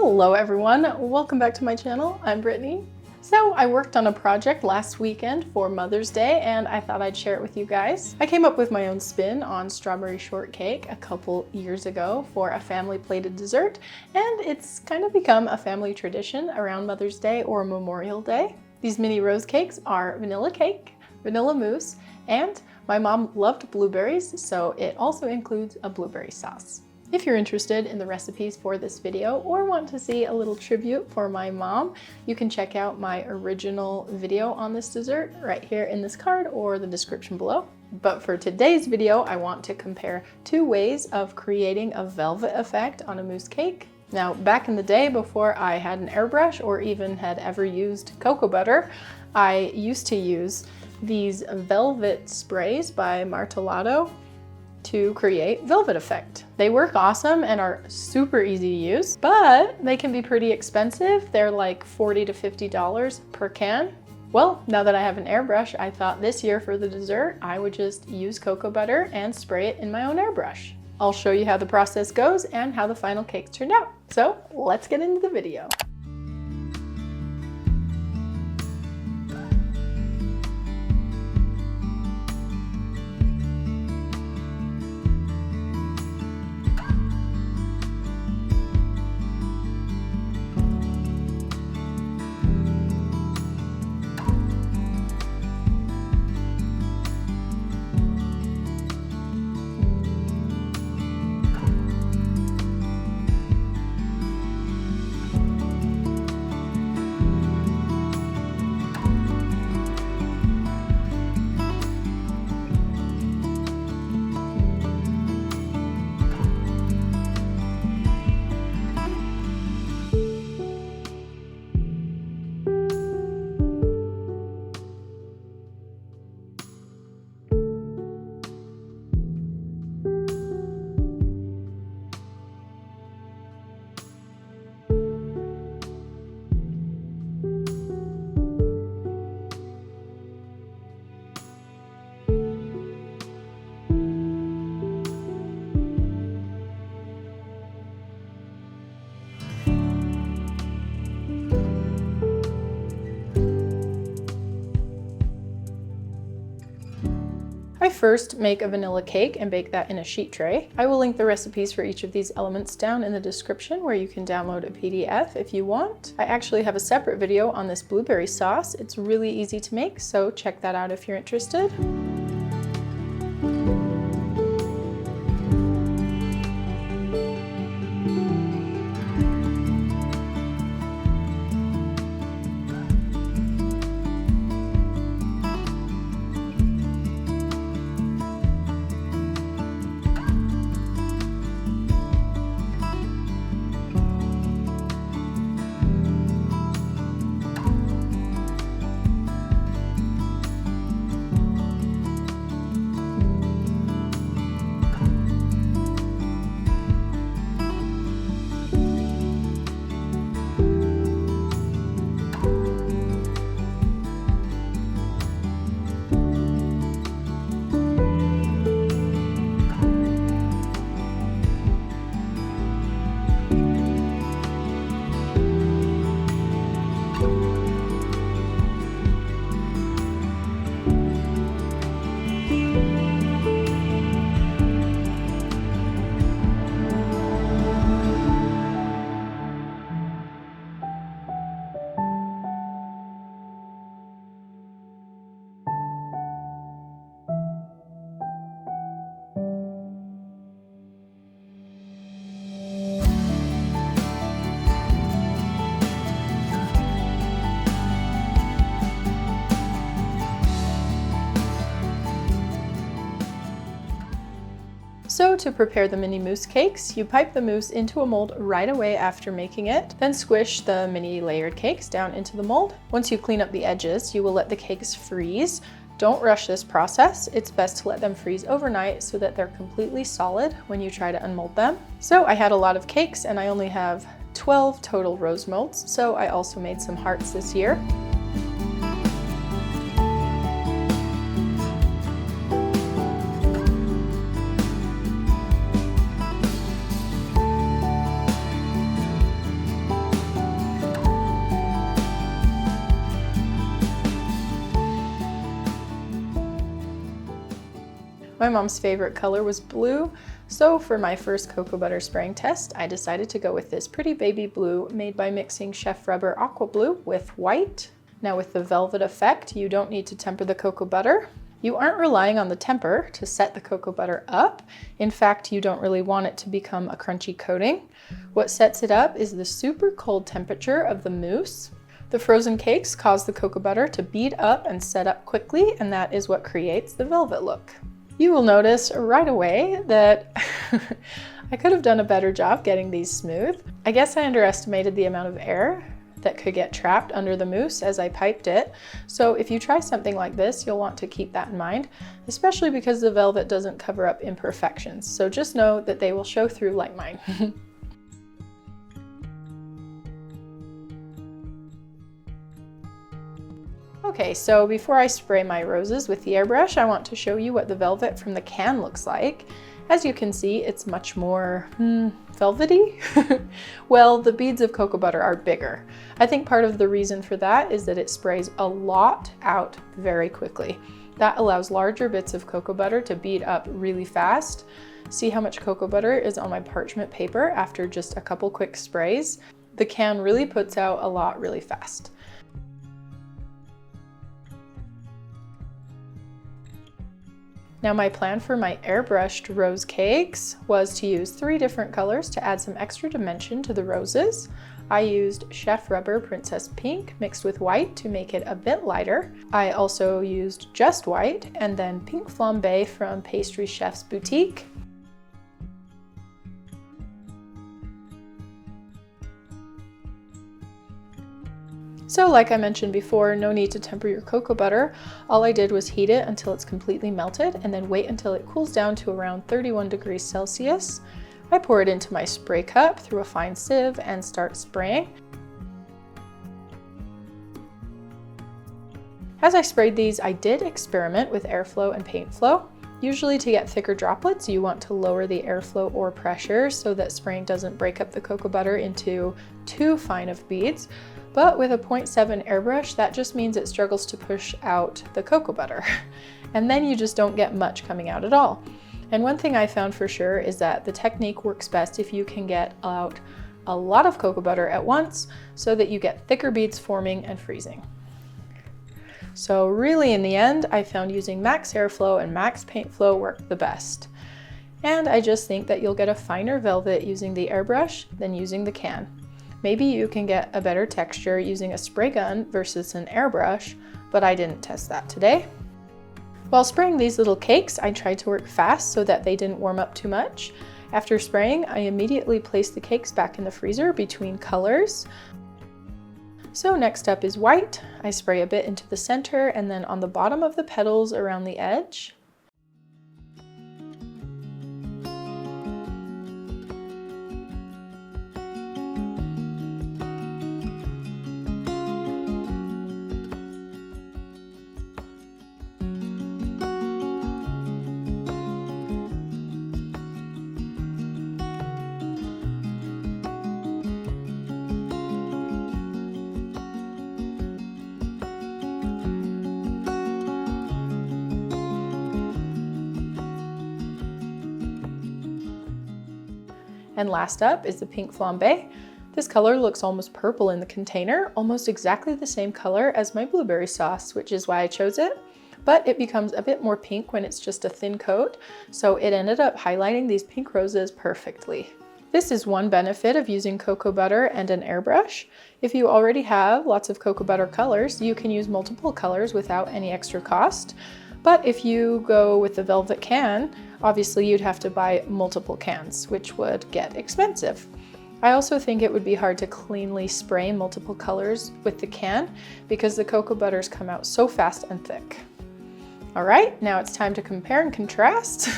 Hello everyone, welcome back to my channel. I'm Brittnee. So I worked on a project last weekend for Mother's Day and I thought I'd share it with you guys. I came up with my own spin on strawberry shortcake a couple years ago for a family plated dessert, and it's kind of become a family tradition around Mother's Day or Memorial Day. These mini rose cakes are vanilla cake, vanilla mousse, and my mom loved blueberries, so it also includes a blueberry sauce. If you're interested in the recipes for this video or want to see a little tribute for my mom, you can check out my original video on this dessert right here in this card or the description below. But for today's video, I want to compare two ways of creating a velvet effect on a mousse cake. Now, back in the day before I had an airbrush or even had ever used cocoa butter, I used to use these velvet sprays by Martelato to create velvet effect. They work awesome and are super easy to use, but they can be pretty expensive. They're like $40 to $50 per can. Well, now that I have an airbrush, I thought this year for the dessert, I would just use cocoa butter and spray it in my own airbrush. I'll show you how the process goes and how the final cakes turned out. So let's get into the video. I first make a vanilla cake and bake that in a sheet tray. I will link the recipes for each of these elements down in the description where you can download a PDF if you want. I actually have a separate video on this blueberry sauce. It's really easy to make, so check that out if you're interested. So to prepare the mini mousse cakes, you pipe the mousse into a mold right away after making it, then squish the mini layered cakes down into the mold. Once you clean up the edges, you will let the cakes freeze. Don't rush this process. It's best to let them freeze overnight so that they're completely solid when you try to unmold them. So I had a lot of cakes and I only have 12 total rose molds, so I also made some hearts this year. My mom's favorite color was blue, so for my first cocoa butter spraying test, I decided to go with this pretty baby blue made by mixing Chef Rubber Aqua Blue with white. Now with the velvet effect, you don't need to temper the cocoa butter. You aren't relying on the temper to set the cocoa butter up. In fact, you don't really want it to become a crunchy coating. What sets it up is the super cold temperature of the mousse. The frozen cakes cause the cocoa butter to bead up and set up quickly, and that is what creates the velvet look. You will notice right away that I could have done a better job getting these smooth. I guess I underestimated the amount of air that could get trapped under the mousse as I piped it. So if you try something like this, you'll want to keep that in mind, especially because the velvet doesn't cover up imperfections. So just know that they will show through like mine. Okay, so before I spray my roses with the airbrush, I want to show you what the velvet from the can looks like. As you can see, it's much more velvety. Well, the beads of cocoa butter are bigger. I think part of the reason for that is that it sprays a lot out very quickly. That allows larger bits of cocoa butter to bead up really fast. See how much cocoa butter is on my parchment paper after just a couple quick sprays? The can really puts out a lot really fast. Now my plan for my airbrushed rose cakes was to use 3 different colors to add some extra dimension to the roses. I used Chef Rubber Princess Pink mixed with white to make it a bit lighter. I also used just white and then Pink Flambe from Pastry Chef's Boutique. So like I mentioned before, no need to temper your cocoa butter. All I did was heat it until it's completely melted and then wait until it cools down to around 31 degrees Celsius. I pour it into my spray cup through a fine sieve and start spraying. As I sprayed these, I did experiment with airflow and paint flow. Usually to get thicker droplets, you want to lower the airflow or pressure so that spraying doesn't break up the cocoa butter into too fine of beads. But with a 0.7 airbrush, that just means it struggles to push out the cocoa butter. And then you just don't get much coming out at all. And one thing I found for sure is that the technique works best if you can get out a lot of cocoa butter at once so that you get thicker beads forming and freezing. So really in the end, I found using max airflow and max paint flow worked the best. And I just think that you'll get a finer velvet using the airbrush than using the can. Maybe you can get a better texture using a spray gun versus an airbrush, but I didn't test that today. While spraying these little cakes, I tried to work fast so that they didn't warm up too much. After spraying, I immediately placed the cakes back in the freezer between colors. So next up is white. I spray a bit into the center and then on the bottom of the petals around the edge. And last up is the Pink Flambe. This color looks almost purple in the container, almost exactly the same color as my blueberry sauce, which is why I chose it. But it becomes a bit more pink when it's just a thin coat, so it ended up highlighting these pink roses perfectly. This is one benefit of using cocoa butter and an airbrush. If you already have lots of cocoa butter colors, you can use multiple colors without any extra cost. But if you go with the velvet can, obviously you'd have to buy multiple cans, which would get expensive. I also think it would be hard to cleanly spray multiple colors with the can because the cocoa butters come out so fast and thick. All right, now it's time to compare and contrast.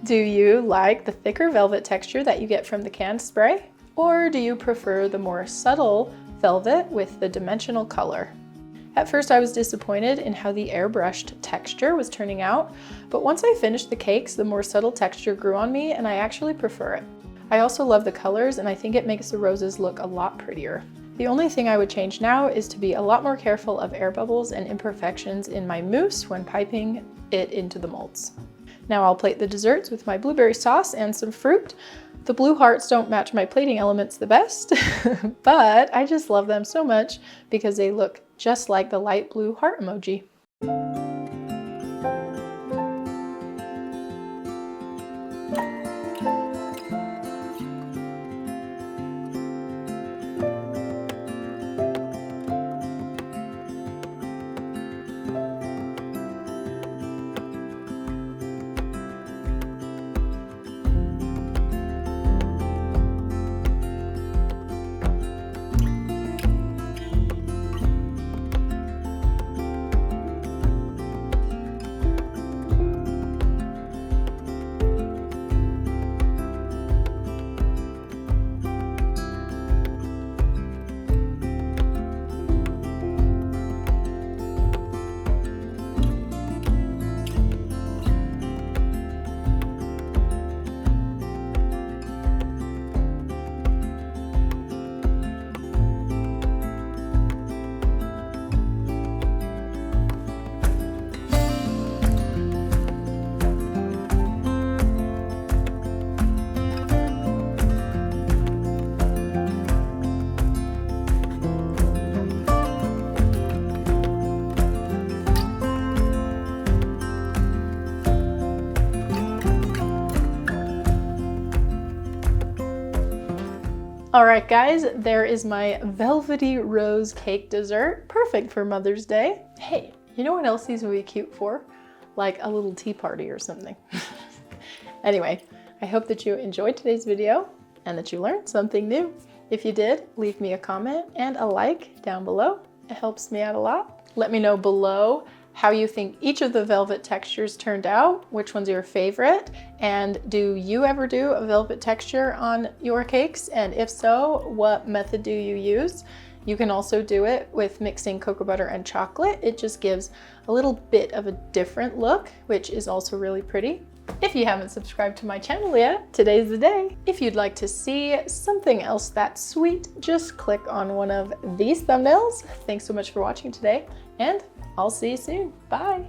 Do you like the thicker velvet texture that you get from the canned spray? Or do you prefer the more subtle velvet with the dimensional color? At first I was disappointed in how the airbrushed texture was turning out, but once I finished the cakes, the more subtle texture grew on me and I actually prefer it. I also love the colors and I think it makes the roses look a lot prettier. The only thing I would change now is to be a lot more careful of air bubbles and imperfections in my mousse when piping it into the molds. Now I'll plate the desserts with my blueberry sauce and some fruit. The blue hearts don't match my plating elements the best, but I just love them so much because they look just like the light blue heart emoji. All right, guys, there is my velvety rose cake dessert. Perfect for Mother's Day. Hey, you know what else these would be cute for? Like a little tea party or something. Anyway, I hope that you enjoyed today's video and that you learned something new. If you did, leave me a comment and a like down below. It helps me out a lot. Let me know below how you think each of the velvet textures turned out, which one's your favorite, and do you ever do a velvet texture on your cakes? And if so, what method do you use? You can also do it with mixing cocoa butter and chocolate. It just gives a little bit of a different look, which is also really pretty. If you haven't subscribed to my channel yet, today's the day. If you'd like to see something else that's sweet, just click on one of these thumbnails. Thanks so much for watching today, and I'll see you soon. Bye.